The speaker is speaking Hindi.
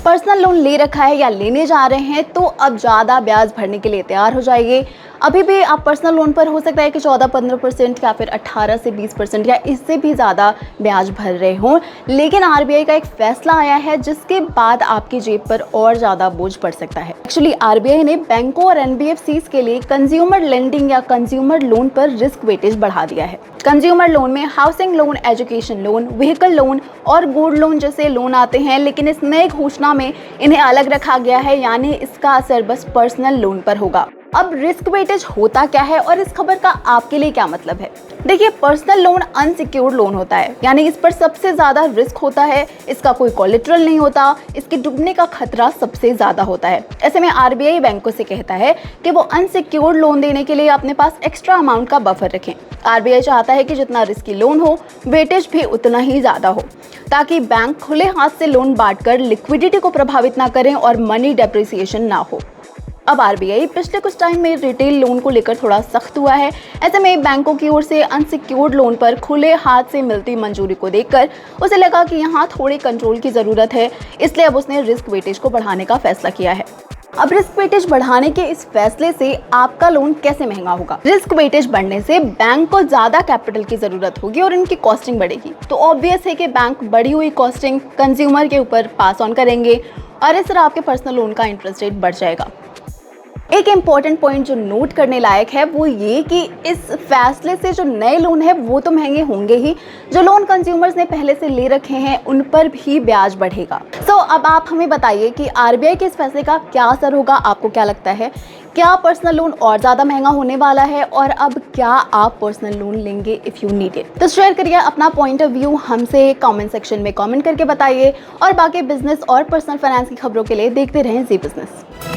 पर्सनल लोन ले रखा है या लेने जा रहे हैं तो अब ज़्यादा ब्याज भरने के लिए तैयार हो जाइए। अभी भी आप पर्सनल लोन पर हो सकता है कि 14-15% या फिर 18 से 20% या इससे भी ज़्यादा ब्याज भर रहे हों, लेकिन आरबीआई का एक फैसला आया है जिसके बाद आपकी जेब पर और ज़्यादा बोझ पड़ सकता है। एक्चुअली आरबीआई ने बैंकों और एनबीएफसीज के लिए कंज्यूमर लेंडिंग या कंज्यूमर लोन पर रिस्क वेटेज बढ़ा दिया है। कंज्यूमर लोन में housing loan, education loan, vehicle loan और गोल्ड लोन जैसे लोन आते हैं, लेकिन इस नए घोषणा में इन्हें अलग रखा गया है, यानी इसका असर बस पर्सनल लोन पर होगा। अब रिस्क वेटेज होता क्या है और इस खबर का आपके लिए क्या मतलब है? देखिए, पर्सनल लोन अनसिक्योर्ड लोन होता है, यानी इस पर सबसे ज्यादा रिस्क होता है। इसका कोई कोलेटरल नहीं होता, इसके डूबने का खतरा सबसे ज्यादा होता है। ऐसे में आरबीआई बैंकों से कहता है कि वो अनसिक्योर्ड लोन देने के लिए अपने पास एक्स्ट्रा अमाउंट का बफर रखें। आरबीआई चाहता है कि जितना रिस्की लोन हो, वेटेज भी उतना ही ज्यादा हो, ताकि बैंक खुले हाथ से लोन बांटकर लिक्विडिटी को प्रभावित ना करें और मनी डेप्रिसिएशन ना हो। अब आरबीआई पिछले कुछ टाइम में रिटेल लोन को लेकर थोड़ा सख्त हुआ है। ऐसे में बैंकों की ओर से अनसिक्योर्ड लोन पर खुले हाथ से मिलती मंजूरी को देखकर उसे लगा कि यहाँ थोड़े कंट्रोल की जरूरत है, इसलिए अब उसने रिस्क वेटेज को बढ़ाने का फैसला किया है। अब रिस्क वेटेज बढ़ाने के इस फैसले से आपका लोन कैसे महंगा होगा? रिस्क वेटेज बढ़ने से बैंक को ज्यादा कैपिटल की जरूरत होगी और इनकी कॉस्टिंग बढ़ेगी, तो ऑब्वियस है कि बैंक बढ़ी हुई कॉस्टिंग कंज्यूमर के ऊपर पास ऑन करेंगे और इस तरह आपके पर्सनल लोन का इंटरेस्ट रेट बढ़ जाएगा। एक इम्पॉर्टेंट पॉइंट जो नोट करने लायक है वो ये कि इस फैसले से जो नए लोन है वो तो महंगे होंगे ही, जो लोन कंज्यूमर्स ने पहले से ले रखे हैं उन पर भी ब्याज बढ़ेगा। अब आप हमें बताइए कि आरबीआई के इस फैसले का क्या असर होगा? आपको क्या लगता है? क्या पर्सनल लोन और ज़्यादा महंगा होने वाला है और अब क्या आप पर्सनल लोन लेंगे इफ़ यू नीड इट? तो शेयर करिए अपना पॉइंट ऑफ व्यू हमसे कमेंट सेक्शन में कमेंट करके बताइए और बाकी बिजनेस और पर्सनल फाइनेंस की खबरों के लिए देखते रहें जी बिजनेस।